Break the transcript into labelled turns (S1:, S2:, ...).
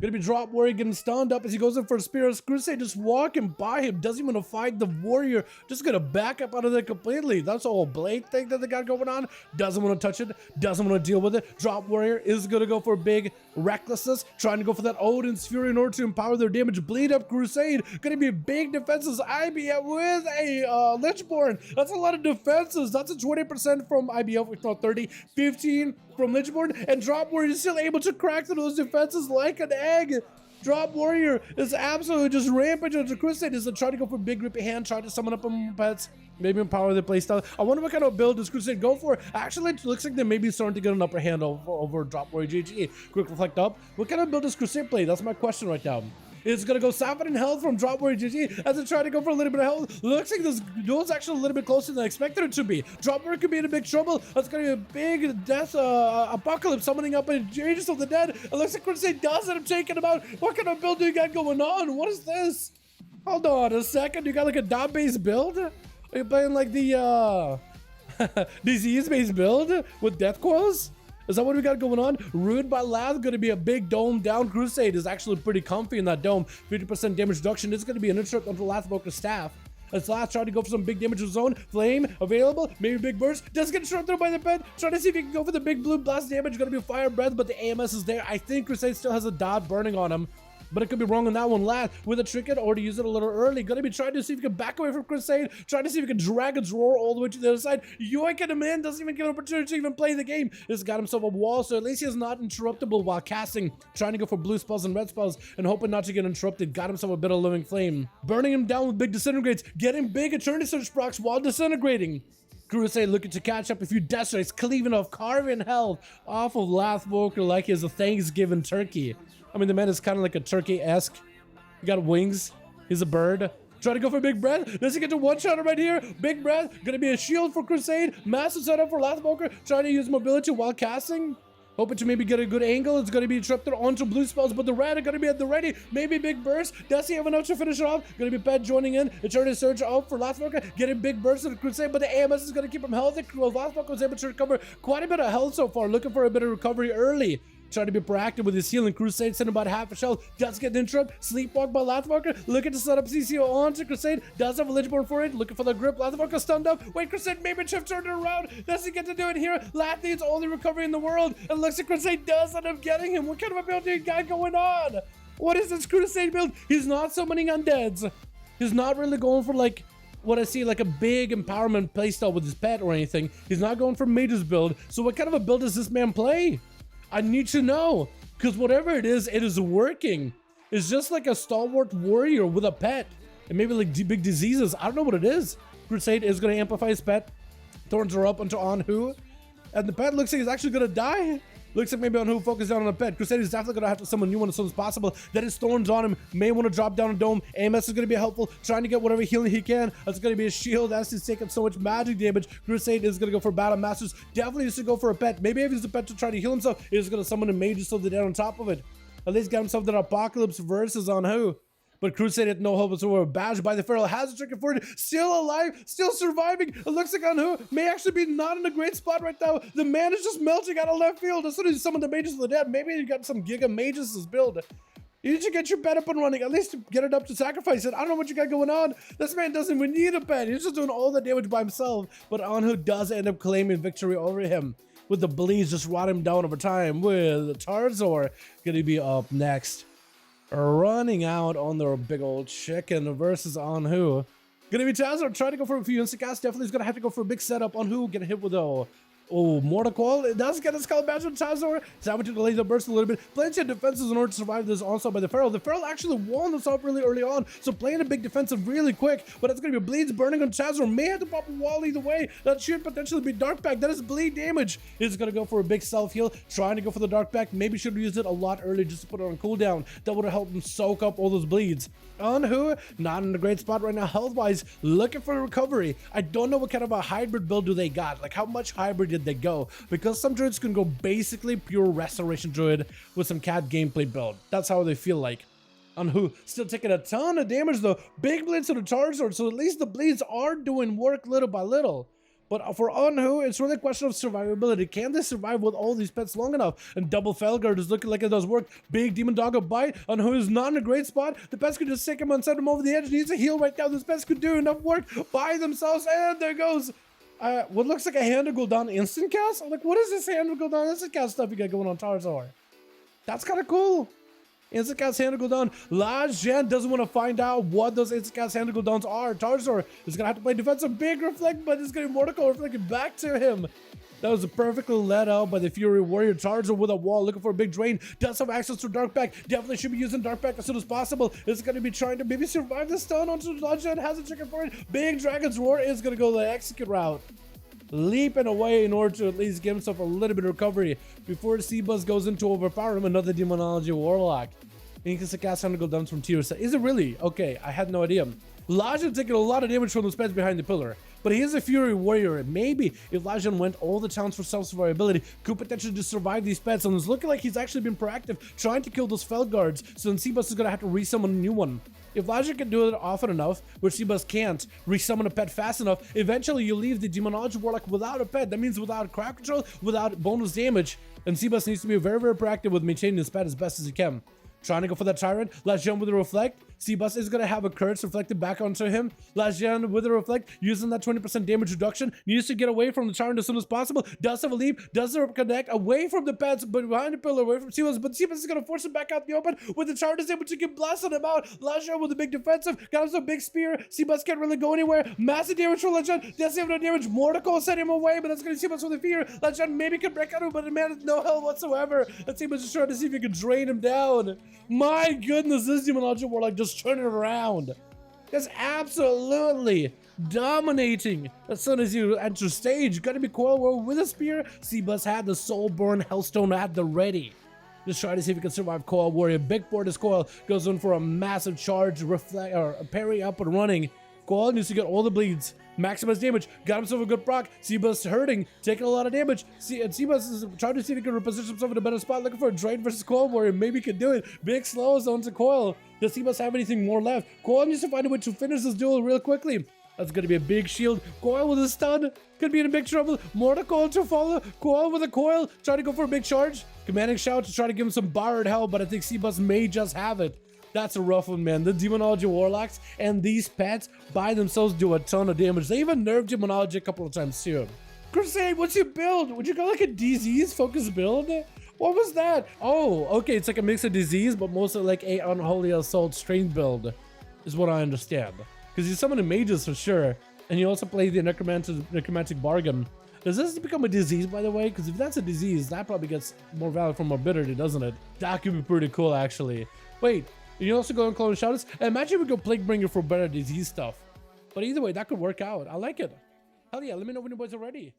S1: Gonna be drop warrior getting stunned up as he goes in for a spear. Crusade just walking by him. Doesn't even want to fight the warrior. Just gonna back up out of there completely. That's a whole blade thing that they got going on. Doesn't want to touch it. Doesn't want to deal with it. Drop warrior is gonna go for a big recklessness. Trying to go for that Odin's Fury in order to empower their damage. Bleed up Crusade. Gonna be big defenses. IBF with a Lichborn. That's a lot of defenses. That's a 20% from IBF, if not 30. 15 from Lichborn. And Drop Warrior is still able to crack through those defenses like an egg. Drop Warrior is absolutely just rampage onto Crusade. Is trying to go for big grippy hand, trying to summon up on pets, maybe empower their playstyle. I wonder what kind of build does Crusade go for. Actually, it looks like they may be starting to get an upper hand over Drop Warrior GG. Quick reflect up. What kind of build does Crusade play? That's my question right now. It's gonna go Sapphire and health from Drop Warrior GG as they try to go for a little bit of health. Looks like this duel's actually a little bit closer than I expected it to be. Drop Warrior could be in a big trouble. That's gonna be a big death apocalypse summoning up in Aegis of the Dead. It looks like Crusade does end up taking him out. What kind of build do you got going on? What is this? Hold on a second. You got like a dot-based build? Are you playing like the disease-based build with death coils? Is that what we got going on? Rude by Lath, going to be a big dome down. Crusade is actually pretty comfy in that dome. 50% damage reduction. It's going to be an interrupt onto Lathboker's staff. As Lath trying to go for some big damage of his own. Flame available. Maybe big burst. Does get shot through by the pet. Trying to see if he can go for the big blue blast damage. Going to be fire breath, but the AMS is there. I think Crusade still has a dot burning on him. But it could be wrong on that one. Lath with a trinket or to use it a little early. Gonna be trying to see if he can back away from Crusade. Trying to see if he can drag its roar all the way to the other side. Yoinking him in. Doesn't even give an opportunity to even play the game. He's got himself a wall, so at least he is not interruptible while casting. Trying to go for blue spells and red spells and hoping not to get interrupted. Got himself a bit of living flame. Burning him down with big disintegrates. Getting big eternity surge procs while disintegrating. Crusade looking to catch up a few death strikes, cleaving off, carving health off of Lathwalker like he is a Thanksgiving turkey. I mean, the man is kind of like a turkey-esque. He got wings. He's a bird. Trying to go for big breath. Does he get to one-shot right here? Big breath. Gonna be a shield for Crusade. Massive setup for Lathwalker. Trying to use mobility while casting. Hoping to maybe get a good angle. It's going to be interrupted onto blue spells, but the red are going to be at the ready. Maybe big burst. Does he have enough to finish it off? Going to be Pet joining in. Eternity Surge out for Lathwalker. Getting big burst of the Crusade, but the AMS is going to keep him healthy. Lathwalker was able to recover quite a bit of health so far. Looking for a bit of recovery early. Trying to be proactive with his healing. Crusade sending about half a shell. Does get the interrupt. Sleepwalk by Lathwalker. Looking to set up CCO onto Crusade. Does have a Lichborn for it. Looking for the grip. Lathwalker stunned up. Wait, Crusade maybe shift turned it around. Does he get to do it here? Lath needs all the recovery in the world. And looks like Crusade does end up getting him. What kind of a build do you got going on? What is this Crusade build? He's not summoning undeads. He's not really going for like what I see like a big empowerment playstyle with his pet or anything. He's not going for mage's build. So what kind of a build does this man play? I need to know, because whatever it is working. It's just like a stalwart warrior with a pet, and maybe like big diseases. I don't know what it is. Crusade is going to amplify his pet. Thorns are up onto Anhu, and the pet looks like he's actually going to die. Looks like maybe Anhu focus down on the pet. Crusade is definitely going to have to summon a new one as soon as possible. That is Thorns on him. May want to drop down a dome. AMS is going to be helpful. Trying to get whatever healing he can. That's going to be a shield as he's taking so much magic damage. Crusade is going to go for Battle Masters. Definitely needs to go for a pet. Maybe if he's a pet to try to heal himself, he's going to summon a Mages so they're down on top of it. At least get himself that Apocalypse versus Anhu. But Crusade had no hope whatsoever. Bashed by the Feral, has a trick for it, still alive, still surviving. It looks like Anhu may actually be not in a great spot right now. The man is just melting out of left field. As soon as he summoned the Mages of the Dead, maybe you got some Giga Mages' build. You need to get your pet up and running, at least to get it up to sacrifice it. I don't know what you got going on. This man doesn't even need a pet. He's just doing all the damage by himself. But Anhu does end up claiming victory over him, with the bleeds just rotting him down over time. With Tarzor gonna be up next. Running out on their big old chicken versus Anhu. Gonna be Tarzor trying to go for a few instant casts. Definitely is gonna have to go for a big setup. Anhu getting hit with a Mortal Coil. It does get a Skull Badge on Tarzor. Savage to delay the burst a little bit. Plenty of defenses in order to survive this onslaught by the Feral. The Feral actually won this off really early on, so playing a big defensive really quick, but it's going to be bleeds burning on Tarzor. May have to pop a wall either way. That should potentially be Dark Pack. That is bleed damage. He's going to go for a big self-heal, trying to go for the Dark Pack. Maybe should have used it a lot earlier just to put it on cooldown. That would have helped him soak up all those bleeds. Anhu, not in a great spot right now health-wise, looking for a recovery. I don't know what kind of a hybrid build do they got. Like, how much hybrid did they go? Because some druids can go basically pure restoration druid with some cat gameplay build. That's how they feel like. Anhu still taking a ton of damage though. Big bleeds to the Charizard, so at least the bleeds are doing work little by little.
S2: But for Anhu, it's really a question of survivability. Can they survive with all these pets long enough? And double Felguard is looking like it does work. Big Demon Doggo bite. Anhu is not in a great spot. The pets could just sick him and send him over the edge. He needs a heal right now. This pets could do enough work by themselves. And there goes what looks like a hand to go down instant cast. I'm like, what is this hand to go down instant cast stuff you got going on Tarzar? That's kind of cool. Instant cast hand to go down. Last Gen doesn't want to find out what those instant cast hand to go downs are. Tarzar is gonna have to play defensive. Big reflect, but it's getting Mordecai reflecting back to him. That was perfectly led out by the Fury Warrior. Tarzar with a wall, looking for a big drain. Does have access to Dark Pack. Definitely should be using Dark Pack as soon as possible. It's gonna be trying to maybe survive the stun onto Last Gen. Has a chicken for it. Big Dragon's Roar is gonna go the execute route. Leaping away in order to at least give himself a little bit of recovery before Seabuzz goes into overpower him. Another Demonology Warlock. And he can cast Hand to go down from tier 7. Is it really? Okay, I had no idea. Lajan taking a lot of damage from those pets behind the pillar, but he is a Fury Warrior. Maybe if Lajan went all the chance for self-survivability, could potentially just survive these pets. And it's looking like he's actually been proactive, trying to kill those Felguards. So then Seabuzz is going to have to resummon a new one. If Lajan can do it often enough, which Seabuzz can't, resummon a pet fast enough, eventually you leave the Demonology Warlock without a pet. That means without crowd control, without bonus damage. And Seabuzz needs to be very, very proactive with maintaining his pet as best as he can. Trying to go for that Tyrant. Last Gen with a Reflect. Seabuzz is going to have a Curse reflected back onto him. Last Gen with a Reflect, using that 20% damage reduction. Needs to get away from the Tyrant as soon as possible. Does have a leap. Does have a connect away from the pets, but behind the pillar, away from Seabuzz. But Seabuzz is going to force him back out the open. With the Tyrant is able to get blasted him out. Last Gen with a big defensive. Got him some big spear. Seabuzz can't really go anywhere. Massive damage for Last Gen. Does have no damage. Mordecai sent him away, but that's going to Seabuzz with a fear. Last Gen maybe can break out of him, but the man has no health whatsoever. And Seabuzz is trying to see if he can drain him down. My goodness, this Demonology Warlock just turning around. That's absolutely dominating. As soon as you enter stage, gotta be Coil World with a spear. Seabuzz had the Soulborn Hellstone at the ready. Just try to see if he can survive Coil Warrior. Big board is Coil, goes in for a massive charge, reflect or a parry up and running. Coil needs to get all the bleeds. Maximize damage. Got himself a good proc. Seabuzz hurting, taking a lot of damage. And Seabuzz is trying to see if he can reposition himself in a better spot, looking for a Drain versus Coil Warrior. Maybe he can do it. Big slow zone to Coil. Does Seabuzz have anything more left? Coil needs to find a way to finish this duel real quickly. That's going to be a big shield. Coil with a stun. Could be in a big trouble. Mordecai to follow. Coil with a coil. Trying to go for a big charge. Commanding shout to try to give him some borrowed hell, but I think Seabuzz may just have it. That's a rough one, man. The Demonology Warlocks and these pets by themselves do a ton of damage. They even nerfed Demonology a couple of times too. Crusade, what's your build? Would you go like a disease focused build? What was that? Oh, okay, it's like a mix of disease, but mostly like a Unholy Assault strength build, is what I understand. Because you summon the mages for sure, and you also play the Necromantic Bargain. Does this become a disease, by the way? Because if that's a disease, that probably gets more value from morbidity, doesn't it? That could be pretty cool, actually. Wait. You also go and clone shoutouts. And imagine we go Plaguebringer for better disease stuff. But either way, that could work out. I like it. Hell yeah, let me know when you boys are ready.